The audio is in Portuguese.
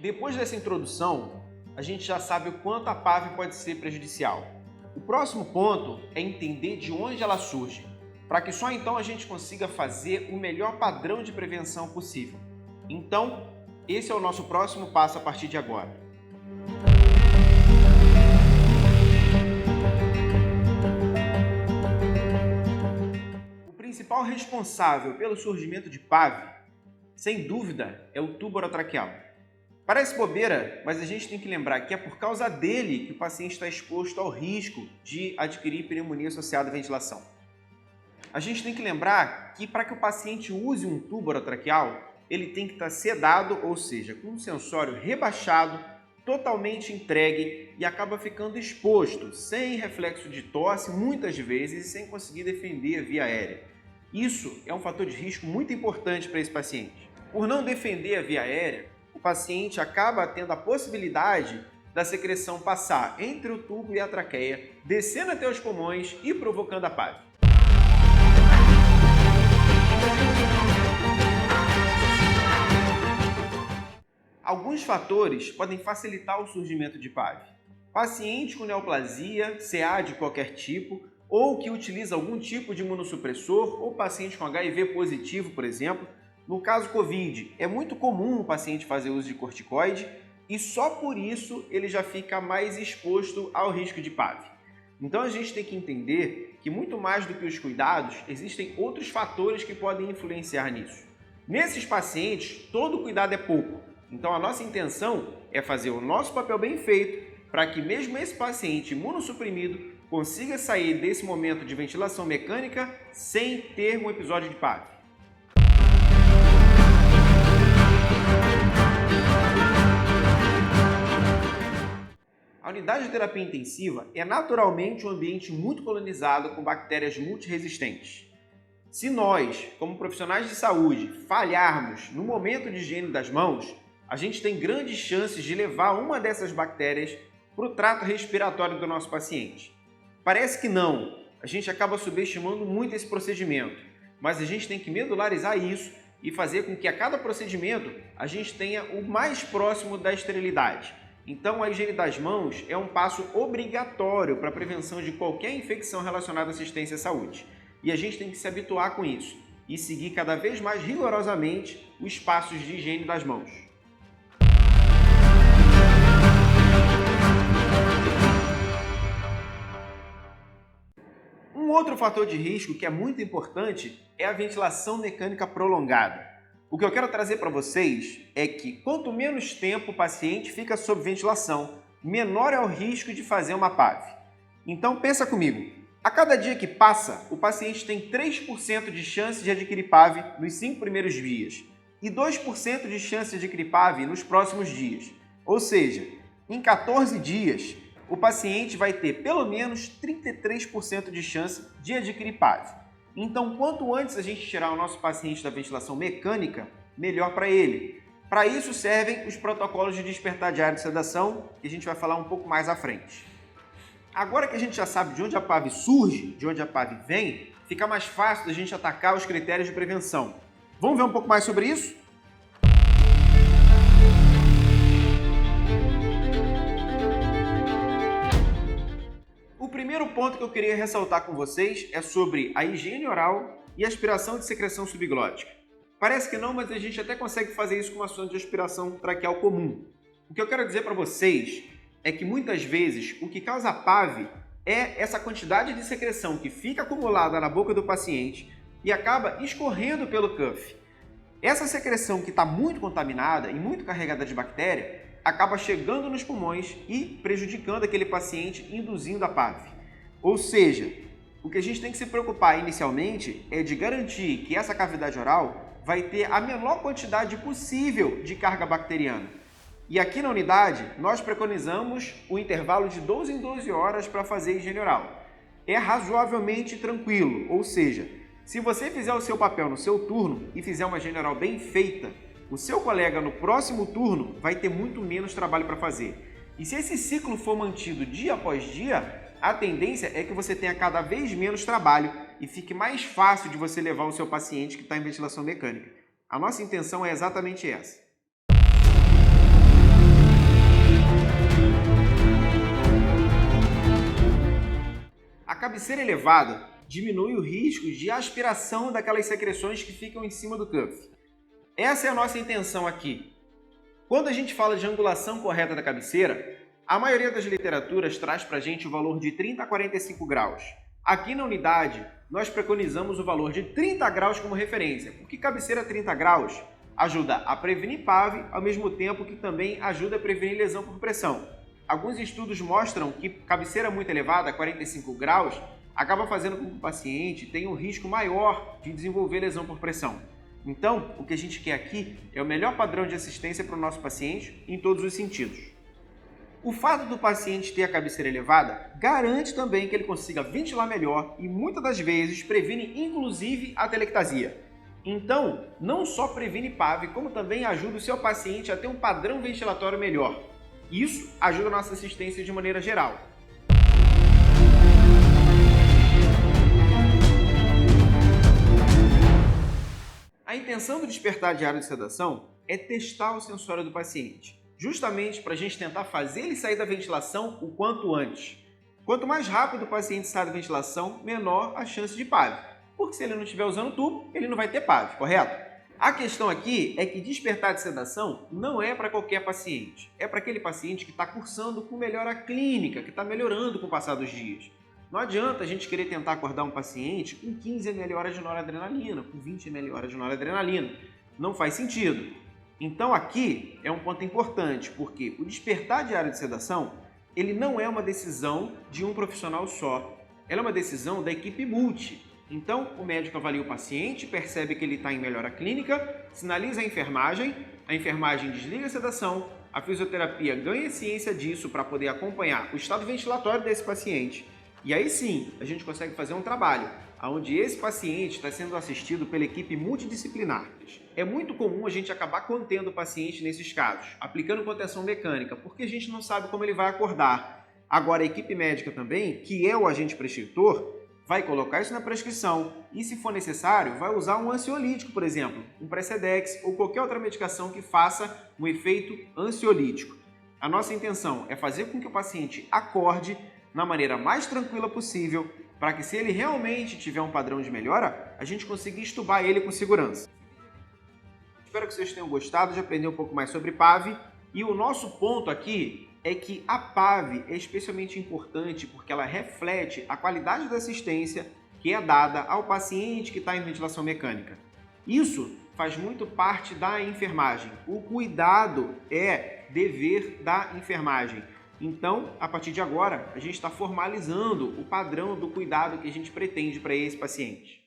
Depois dessa introdução, a gente já sabe o quanto a PAV pode ser prejudicial. O próximo ponto é entender de onde ela surge, para que só então a gente consiga fazer o melhor padrão de prevenção possível. Então, esse é o nosso próximo passo a partir de agora. O principal responsável pelo surgimento de PAV, sem dúvida, é o tubo orotraqueal. Parece bobeira, mas a gente tem que lembrar que é por causa dele que o paciente está exposto ao risco de adquirir pneumonia associada à ventilação. A gente tem que lembrar que para que o paciente use um tubo orotraqueal, ele tem que estar sedado, ou seja, com um sensório rebaixado, totalmente entregue e acaba ficando exposto, sem reflexo de tosse, muitas vezes, e sem conseguir defender a via aérea. Isso é um fator de risco muito importante para esse paciente. Por não defender a via aérea, o paciente acaba tendo a possibilidade da secreção passar entre o tubo e a traqueia, descendo até os pulmões e provocando a PAV. Alguns fatores podem facilitar o surgimento de PAV. Paciente com neoplasia, CA de qualquer tipo, ou que utiliza algum tipo de imunossupressor, ou paciente com HIV positivo, por exemplo. No caso COVID, é muito comum o paciente fazer uso de corticoide e só por isso ele já fica mais exposto ao risco de PAV. Então a gente tem que entender que muito mais do que os cuidados, existem outros fatores que podem influenciar nisso. Nesses pacientes, todo cuidado é pouco. Então a nossa intenção é fazer o nosso papel bem feito para que mesmo esse paciente imunossuprimido consiga sair desse momento de ventilação mecânica sem ter um episódio de PAV. A unidade de terapia intensiva é naturalmente um ambiente muito colonizado com bactérias multiresistentes. Se nós, como profissionais de saúde, falharmos no momento de higiene das mãos, a gente tem grandes chances de levar uma dessas bactérias para o trato respiratório do nosso paciente. Parece que não, a gente acaba subestimando muito esse procedimento, mas a gente tem que medularizar isso e fazer com que a cada procedimento a gente tenha o mais próximo da esterilidade. Então, a higiene das mãos é um passo obrigatório para a prevenção de qualquer infecção relacionada à assistência à saúde. E a gente tem que se habituar com isso e seguir cada vez mais rigorosamente os passos de higiene das mãos. Um outro fator de risco que é muito importante é a ventilação mecânica prolongada. O que eu quero trazer para vocês é que quanto menos tempo o paciente fica sob ventilação, menor é o risco de fazer uma PAV. Então pensa comigo, a cada dia que passa, o paciente tem 3% de chance de adquirir PAV nos 5 primeiros dias e 2% de chance de adquirir PAV nos próximos dias. Ou seja, em 14 dias, o paciente vai ter pelo menos 33% de chance de adquirir PAV. Então, quanto antes a gente tirar o nosso paciente da ventilação mecânica, melhor para ele. Para isso servem os protocolos de despertar diário de sedação, que a gente vai falar um pouco mais à frente. Agora que a gente já sabe de onde a PAV surge, de onde a PAV vem, fica mais fácil da gente atacar os critérios de prevenção. Vamos ver um pouco mais sobre isso? O primeiro ponto que eu queria ressaltar com vocês é sobre a higiene oral e aspiração de secreção subglótica. Parece que não, mas a gente até consegue fazer isso com uma sonda de aspiração traqueal comum. O que eu quero dizer para vocês é que muitas vezes o que causa PAV é essa quantidade de secreção que fica acumulada na boca do paciente e acaba escorrendo pelo cuff. Essa secreção que está muito contaminada e muito carregada de bactéria acaba chegando nos pulmões e prejudicando aquele paciente, induzindo a PAV. Ou seja, o que a gente tem que se preocupar inicialmente é de garantir que essa cavidade oral vai ter a menor quantidade possível de carga bacteriana. E aqui na unidade, nós preconizamos o intervalo de 12 em 12 horas para fazer higiene oral. É razoavelmente tranquilo, ou seja, se você fizer o seu papel no seu turno e fizer uma higiene oral bem feita, o seu colega no próximo turno vai ter muito menos trabalho para fazer. E se esse ciclo for mantido dia após dia, a tendência é que você tenha cada vez menos trabalho e fique mais fácil de você levar o seu paciente que está em ventilação mecânica. A nossa intenção é exatamente essa. A cabeceira elevada diminui o risco de aspiração daquelas secreções que ficam em cima do cuff. Essa é a nossa intenção aqui. Quando a gente fala de angulação correta da cabeceira, a maioria das literaturas traz para a gente o valor de 30 a 45 graus. Aqui na unidade, nós preconizamos o valor de 30 graus como referência, porque cabeceira a 30 graus ajuda a prevenir PAV, ao mesmo tempo que também ajuda a prevenir lesão por pressão. Alguns estudos mostram que cabeceira muito elevada, 45 graus, acaba fazendo com que o paciente tenha um risco maior de desenvolver lesão por pressão. Então, o que a gente quer aqui é o melhor padrão de assistência para o nosso paciente em todos os sentidos. O fato do paciente ter a cabeceira elevada garante também que ele consiga ventilar melhor e muitas das vezes previne inclusive a atelectasia. Então, não só previne PAV, como também ajuda o seu paciente a ter um padrão ventilatório melhor. Isso ajuda a nossa assistência de maneira geral. A intenção do despertar diário de sedação é testar o sensório do paciente, justamente para a gente tentar fazer ele sair da ventilação o quanto antes. Quanto mais rápido o paciente sai da ventilação, menor a chance de PAV, porque se ele não estiver usando o tubo, ele não vai ter PAV, correto? A questão aqui é que despertar de sedação não é para qualquer paciente, é para aquele paciente que está cursando com melhora clínica, que está melhorando com o passar dos dias. Não adianta a gente querer tentar acordar um paciente com 15 ml de noradrenalina, com 20 ml de noradrenalina. Não faz sentido. Então aqui é um ponto importante, porque o despertar diário de sedação, ele não é uma decisão de um profissional só. Ela é uma decisão da equipe multi. Então o médico avalia o paciente, percebe que ele está em melhora clínica, sinaliza a enfermagem desliga a sedação, a fisioterapia ganha ciência disso para poder acompanhar o estado ventilatório desse paciente. E aí sim, a gente consegue fazer um trabalho onde esse paciente está sendo assistido pela equipe multidisciplinar. É muito comum a gente acabar contendo o paciente nesses casos, aplicando contenção mecânica, porque a gente não sabe como ele vai acordar. Agora, a equipe médica também, que é o agente prescritor, vai colocar isso na prescrição e, se for necessário, vai usar um ansiolítico, por exemplo, um Precedex ou qualquer outra medicação que faça um efeito ansiolítico. A nossa intenção é fazer com que o paciente acorde na maneira mais tranquila possível, para que, se ele realmente tiver um padrão de melhora, a gente consiga estubar ele com segurança. Espero que vocês tenham gostado de aprender um pouco mais sobre PAV, e o nosso ponto aqui é que a PAV é especialmente importante porque ela reflete a qualidade da assistência que é dada ao paciente que está em ventilação mecânica. Isso faz muito parte da enfermagem. O cuidado é dever da enfermagem. Então, a partir de agora, a gente está formalizando o padrão do cuidado que a gente pretende para esse paciente.